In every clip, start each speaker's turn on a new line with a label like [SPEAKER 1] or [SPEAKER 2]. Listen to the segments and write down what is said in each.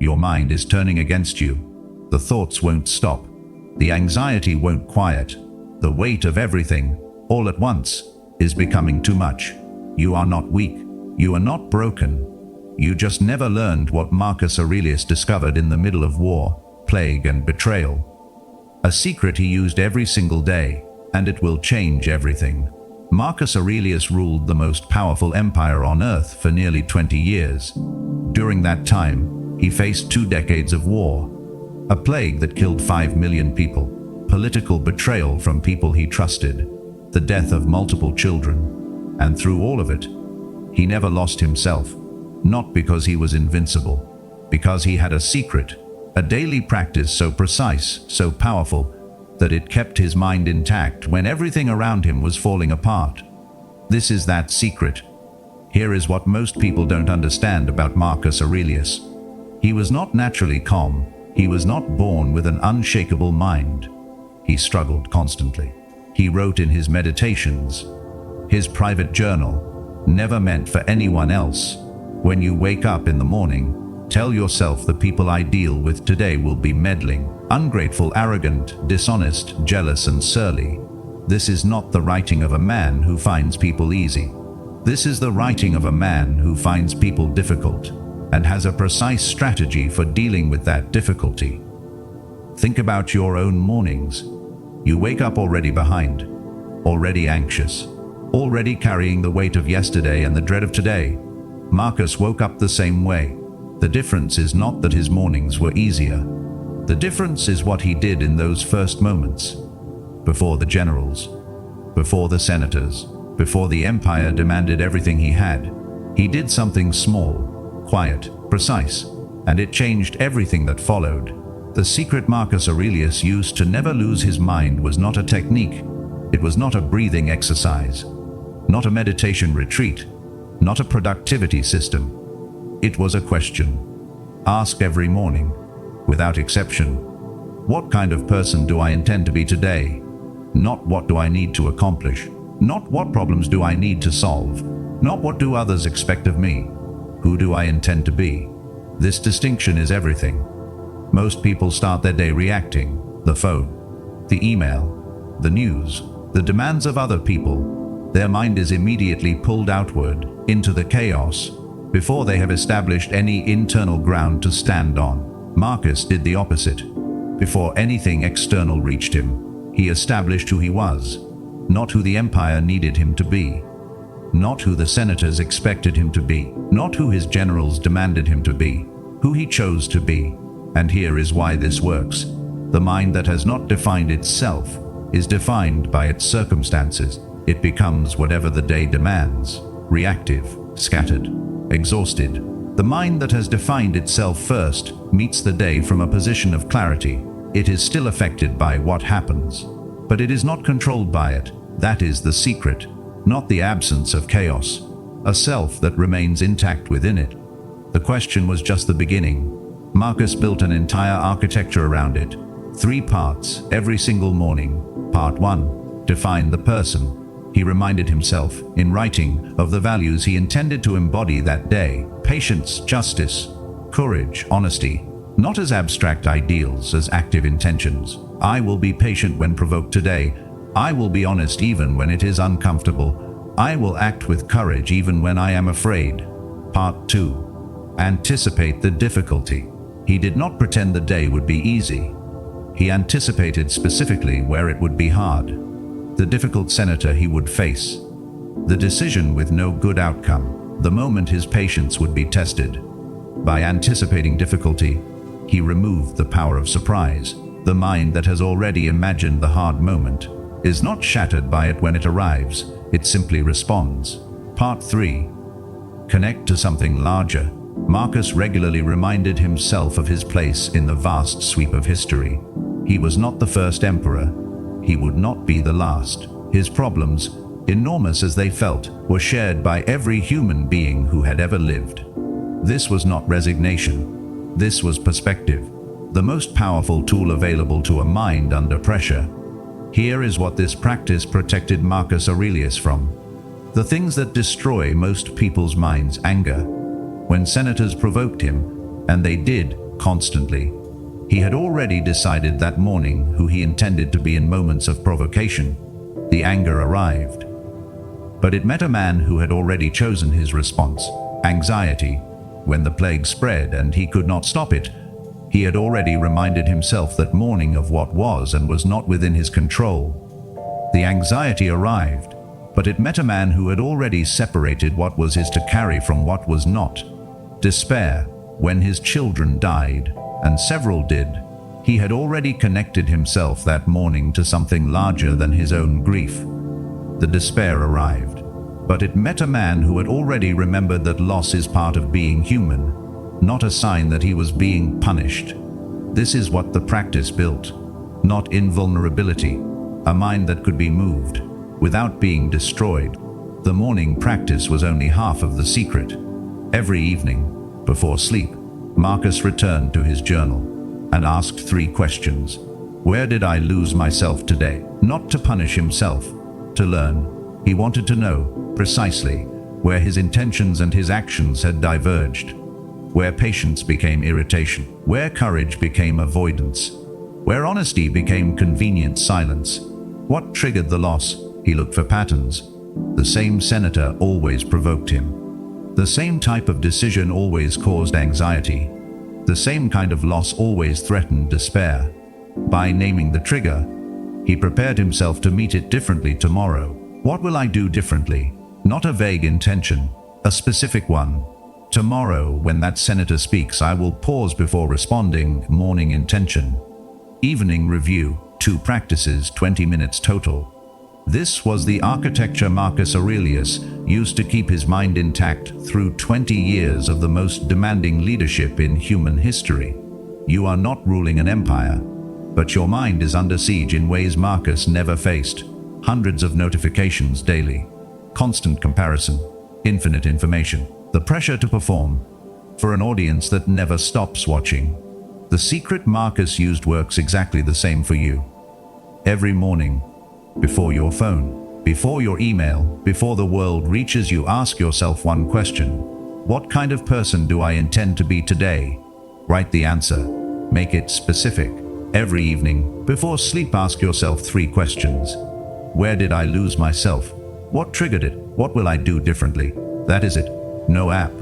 [SPEAKER 1] Your mind is turning against you. The thoughts won't stop. The anxiety won't quiet. The weight of everything, all at once, is becoming too much. You are not weak. You are not broken. You just never learned what Marcus Aurelius discovered in the middle of war, plague, and betrayal. A secret he used every single day, and it will change everything. Marcus Aurelius ruled the most powerful empire on earth for nearly 20 years. During that time, he faced 2 decades of war, a plague that killed 5 million people, political betrayal from people he trusted, the death of multiple children, and through all of it, he never lost himself, not because he was invincible, because he had a secret, a daily practice so precise, so powerful, that it kept his mind intact when everything around him was falling apart. This is that secret. Here is what most people don't understand about Marcus Aurelius. He was not naturally calm. He was not born with an unshakable mind. He struggled constantly. He wrote in his meditations, his private journal, never meant for anyone else. When you wake up in the morning, tell yourself the people I deal with today will be meddling, ungrateful, arrogant, dishonest, jealous, and surly. This is not the writing of a man who finds people easy. This is the writing of a man who finds people difficult and has a precise strategy for dealing with that difficulty. Think about your own mornings. You wake up already behind, already anxious, already carrying the weight of yesterday and the dread of today. Marcus woke up the same way. The difference is not that his mornings were easier. The difference is what he did in those first moments. Before the generals, before the senators, before the empire demanded everything he had, he did something small, quiet, precise, and it changed everything that followed. The secret Marcus Aurelius used to never lose his mind was not a technique. It was not a breathing exercise, not a meditation retreat, not a productivity system. It was a question. Ask every morning, without exception, what kind of person do I intend to be today? Not what do I need to accomplish, not what problems do I need to solve, not what do others expect of me. Who do I intend to be? This distinction is everything. Most people start their day reacting: the phone, the email, the news, the demands of other people. Their mind is immediately pulled outward into the chaos before they have established any internal ground to stand on. Marcus did the opposite. Before anything external reached him, he established who he was, not who the empire needed him to be, not who the senators expected him to be, not who his generals demanded him to be, who he chose to be. And here is why this works. The mind that has not defined itself is defined by its circumstances. It becomes whatever the day demands: reactive, scattered, exhausted. The mind that has defined itself first meets the day from a position of clarity. It is still affected by what happens, but it is not controlled by it. That is the secret, not the absence of chaos, a self that remains intact within it. The question was just the beginning. Marcus built an entire architecture around it. 3 parts every single morning. Part 1. Define the person. He reminded himself, in writing, of the values he intended to embody that day: patience, justice, courage, honesty, not as abstract ideals, as active intentions. I will be patient when provoked today. I will be honest even when it is uncomfortable. I will act with courage even when I am afraid. Part 2. Anticipate the difficulty. He did not pretend the day would be easy. He anticipated specifically where it would be hard. The difficult senator he would face, the decision with no good outcome, the moment his patience would be tested. By anticipating difficulty, he removed the power of surprise. The mind that has already imagined the hard moment is not shattered by it when it arrives. It simply responds. Part 3. Connect to something larger. Marcus regularly reminded himself of his place in the vast sweep of history. He was not the first emperor. He would not be the last. His problems, enormous as they felt, were shared by every human being who had ever lived. This was not resignation. This was perspective, the most powerful tool available to a mind under pressure. Here is what this practice protected Marcus Aurelius from. The things that destroy most people's minds: anger. When senators provoked him, and they did, constantly. He had already decided that morning who he intended to be in moments of provocation. The anger arrived. But it met a man who had already chosen his response: anxiety. When the plague spread and he could not stop it, he had already reminded himself that mourning of what was and was not within his control. The anxiety arrived, but it met a man who had already separated what was his to carry from what was not. Despair. When his children died, and several did, he had already connected himself that morning to something larger than his own grief. The despair arrived, but it met a man who had already remembered that loss is part of being human, not a sign that he was being punished. This is what the practice built: not invulnerability, a mind that could be moved without being destroyed. The morning practice was only half of the secret. Every evening, before sleep, Marcus returned to his journal and asked 3 questions. Where did I lose myself today? Not to punish himself, to learn. He wanted to know precisely where his intentions and his actions had diverged, where patience became irritation, where courage became avoidance, where honesty became convenient silence. What triggered the loss? He looked for patterns. The same senator always provoked him. The same type of decision always caused anxiety. The same kind of loss always threatened despair. By naming the trigger, he prepared himself to meet it differently tomorrow. What will I do differently? Not a vague intention, a specific one. Tomorrow, when that senator speaks, I will pause before responding. Morning intention. Evening review. 2 practices, 20 minutes total. This was the architecture Marcus Aurelius used to keep his mind intact through 20 years of the most demanding leadership in human history. You are not ruling an empire, but your mind is under siege in ways Marcus never faced. Hundreds of notifications daily, constant comparison, infinite information, the pressure to perform for an audience that never stops watching. The secret Marcus used works exactly the same for you. Every morning, before your phone, before your email, before the world reaches you, ask yourself one question: what kind of person do I intend to be today? Write the answer. Make it specific. Every evening, before sleep, ask yourself 3 questions. Where did I lose myself? What triggered it? What will I do differently? That is it. No app,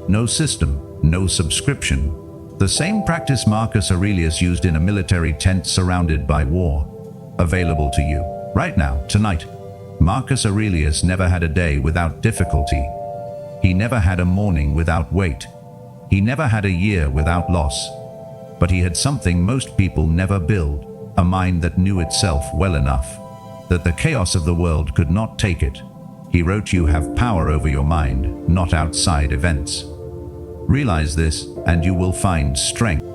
[SPEAKER 1] no system, no subscription. The same practice Marcus Aurelius used in a military tent surrounded by war. Available to you right now, tonight. Marcus Aurelius never had a day without difficulty. He never had a morning without wait. He never had a year without loss. But he had something most people never build: a mind that knew itself well enough that the chaos of the world could not take it. He wrote, you have power over your mind, not outside events. Realize this, and you will find strength.